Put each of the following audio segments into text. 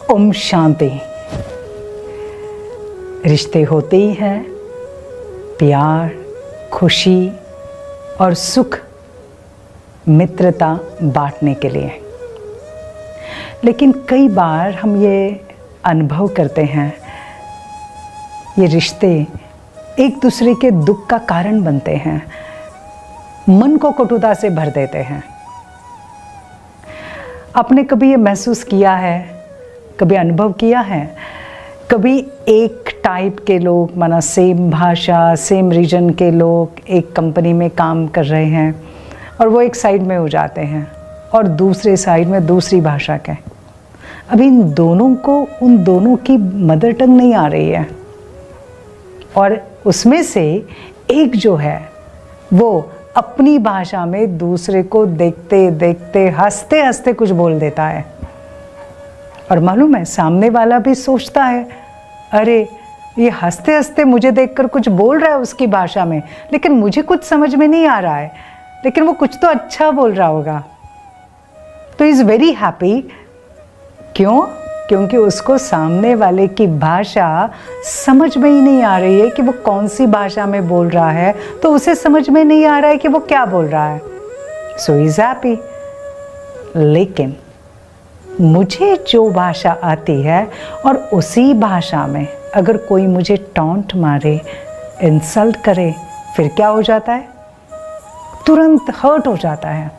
ओम शांति। रिश्ते होते ही हैं प्यार, खुशी और सुख, मित्रता बांटने के लिए। लेकिन कई बार हम ये अनुभव करते हैं, ये रिश्ते एक दूसरे के दुख का कारण बनते हैं, मन को कटुता से भर देते हैं। आपने कभी ये महसूस किया है, कभी अनुभव किया है, कभी एक टाइप के लोग, माना सेम भाषा, सेम रीजन के लोग एक कंपनी में काम कर रहे हैं और वो एक साइड में हो जाते हैं और दूसरे साइड में दूसरी भाषा के। अभी इन दोनों को, उन दोनों की मदर टंग नहीं आ रही है और उसमें से एक जो है वो अपनी भाषा में दूसरे को देखते देखते हंसते हंसते कुछ बोल देता है। और मालूम है, सामने वाला भी सोचता है, अरे ये हंसते हंसते मुझे देखकर कुछ बोल रहा है उसकी भाषा में, लेकिन मुझे कुछ समझ में नहीं आ रहा है, लेकिन वो कुछ तो अच्छा बोल रहा होगा। तो इज़ वेरी हैप्पी। क्यों? क्योंकि उसको सामने वाले की भाषा समझ में ही नहीं आ रही है कि वो कौन सी भाषा में बोल रहा है, तो उसे समझ में नहीं आ रहा है कि वो क्या बोल रहा है। So is happy. लेकिन मुझे जो भाषा आती है और उसी भाषा में अगर कोई मुझे टॉन्ट मारे, इंसल्ट करे, फिर क्या हो जाता है? तुरंत हर्ट हो जाता है।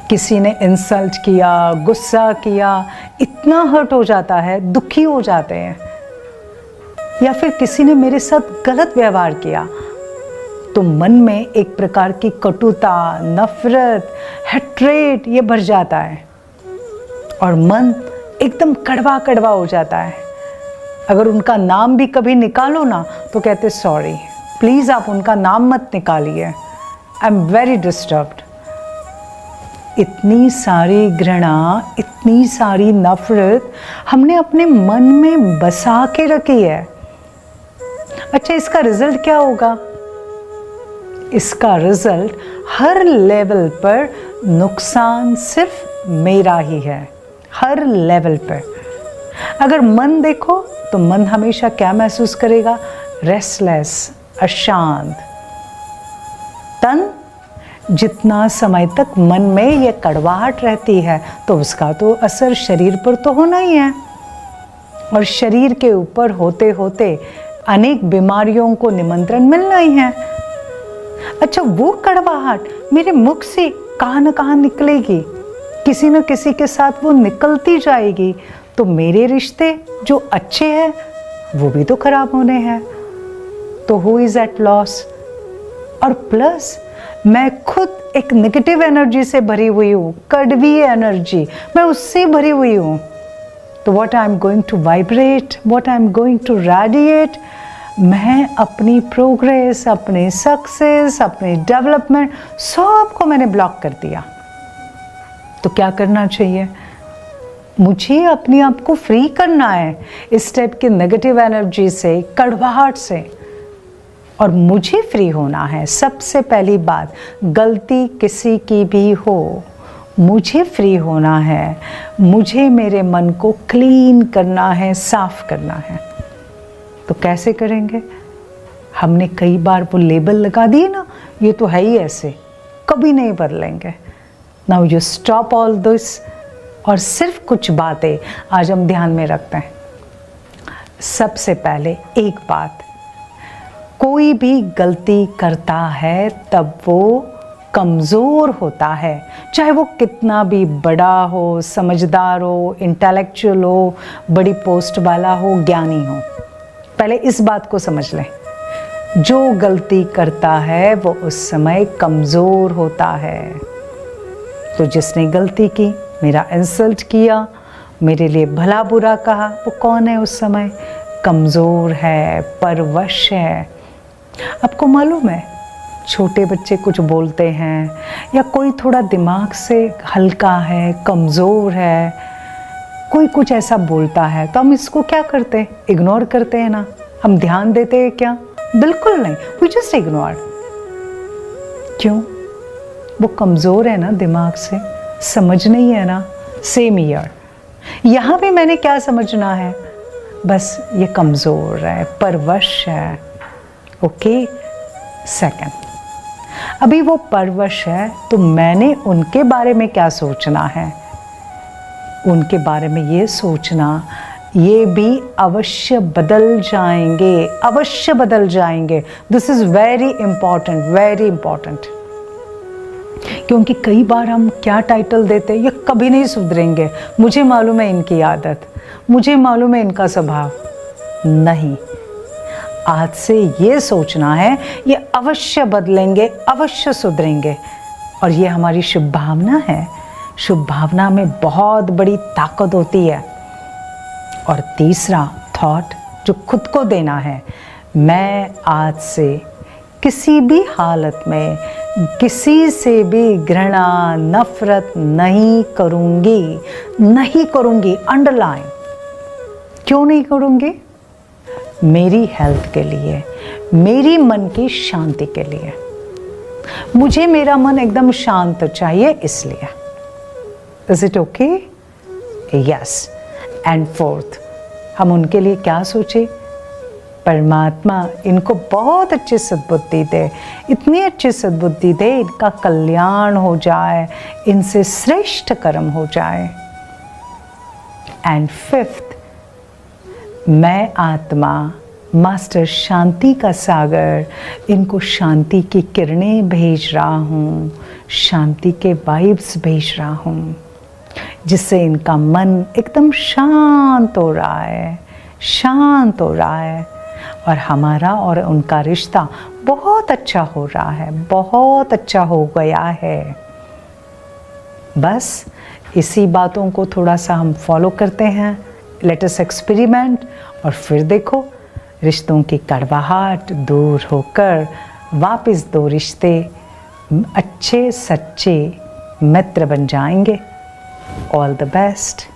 किसी ने इंसल्ट किया, गुस्सा किया, इतना हर्ट हो जाता है, दुखी हो जाते हैं। या फिर किसी ने मेरे साथ गलत व्यवहार किया तो मन में एक प्रकार की कटुता, नफरत, हेट्रेट ये भर जाता है और मन एकदम कड़वा कड़वा हो जाता है। अगर उनका नाम भी कभी निकालो ना तो कहते सॉरी, प्लीज़ आप उनका नाम मत निकालिए, आई एम वेरी डिस्टर्ब्ड। इतनी सारी घृणा, इतनी सारी नफरत हमने अपने मन में बसा के रखी है। अच्छा, इसका रिजल्ट क्या होगा? इसका रिजल्ट हर लेवल पर नुकसान सिर्फ मेरा ही है, हर लेवल पर। अगर मन देखो तो मन हमेशा क्या महसूस करेगा? रेस्टलेस, अशांत। तन, जितना समय तक मन में ये कड़वाहट रहती है तो उसका तो असर शरीर पर तो होना ही है, और शरीर के ऊपर होते होते अनेक बीमारियों को निमंत्रण मिलना ही है। अच्छा, वो कड़वाहट मेरे मुख से कहाँ न कहाँ निकलेगी, किसी न किसी के साथ वो निकलती जाएगी, तो मेरे रिश्ते जो अच्छे हैं वो भी तो खराब होने हैं। तो हु इज एट लॉस? और प्लस मैं खुद एक नेगेटिव एनर्जी से भरी हुई हूँ, कड़वी एनर्जी, मैं उससे भरी हुई हूँ। तो what I am going to vibrate, what I am going to radiate, मैं अपनी प्रोग्रेस, अपनी सक्सेस, अपनी डेवलपमेंट सबको मैंने ब्लॉक कर दिया। तो क्या करना चाहिए? मुझे अपने आप को फ्री करना है इस टाइप की नेगेटिव एनर्जी से, कड़वाहट से, और मुझे फ्री होना है। सबसे पहली बात, गलती किसी की भी हो, मुझे फ्री होना है, मुझे मेरे मन को क्लीन करना है, साफ करना है। तो कैसे करेंगे? हमने कई बार वो लेबल लगा दिए ना, ये तो है ही ऐसे, कभी नहीं बदलेंगे। Now you stop all this, और सिर्फ कुछ बातें आज हम ध्यान में रखते हैं। सबसे पहले एक बात, कोई भी गलती करता है तब वो कमज़ोर होता है, चाहे वो कितना भी बड़ा हो, समझदार हो, इंटेलेक्चुअल हो, बड़ी पोस्ट वाला हो, ज्ञानी हो। पहले इस बात को समझ लें, जो गलती करता है वो उस समय कमज़ोर होता है। तो जिसने गलती की, मेरा इंसल्ट किया, मेरे लिए भला बुरा कहा, वो कौन है उस समय? कमज़ोर है, परवश है। आपको मालूम है, छोटे बच्चे कुछ बोलते हैं या कोई थोड़ा दिमाग से हल्का है, कमज़ोर है, कोई कुछ ऐसा बोलता है तो हम इसको क्या करते हैं? इग्नोर करते हैं ना। हम ध्यान देते हैं क्या? बिल्कुल नहीं, वी जस्ट इग्नोर। क्यों? वो कमज़ोर है ना दिमाग से, समझ नहीं है ना। सेम ईयर, यहाँ भी मैंने क्या समझना है, बस ये कमज़ोर है, परवश है। ओके, सेकंड, अभी वो परवश है तो मैंने उनके बारे में क्या सोचना है, उनके बारे में ये सोचना, ये भी अवश्य बदल जाएंगे, अवश्य बदल जाएंगे। This is very important, very important. क्योंकि कई बार हम क्या टाइटल देते हैं, ये कभी नहीं सुधरेंगे, मुझे मालूम है इनकी आदत, मुझे मालूम है इनका स्वभाव। नहीं, आज से ये सोचना है ये अवश्य बदलेंगे, अवश्य सुधरेंगे, और ये हमारी शुभ भावना है। शुभ भावना में बहुत बड़ी ताकत होती है। और तीसरा थॉट जो खुद को देना है, मैं आज से किसी भी हालत में किसी से भी घृणा, नफरत नहीं करूँगी, नहीं करूँगी। अंडरलाइन, क्यों नहीं करूँगी? मेरी हेल्थ के लिए, मेरी मन की शांति के लिए। मुझे मेरा मन एकदम शांत चाहिए, इसलिए। Is it okay? Yes. And fourth, हम उनके लिए क्या सोचे? परमात्मा इनको बहुत अच्छी सद्बुद्धि दे, इतनी अच्छी सद्बुद्धि दे, इनका कल्याण हो जाए, इनसे श्रेष्ठ कर्म हो जाए। एंड फिफ्थ, मैं आत्मा मास्टर शांति का सागर इनको शांति की किरणें भेज रहा हूँ, शांति के वाइब्स भेज रहा हूँ, जिससे इनका मन एकदम शांत हो रहा है, शांत हो रहा है, और हमारा और उनका रिश्ता बहुत अच्छा हो रहा है, बहुत अच्छा हो गया है। बस इसी बातों को थोड़ा सा हम फॉलो करते हैं, लेट अस एक्सपेरिमेंट, और फिर देखो रिश्तों की कड़वाहट दूर होकर वापस दो रिश्ते अच्छे सच्चे मित्र बन जाएंगे। All the best.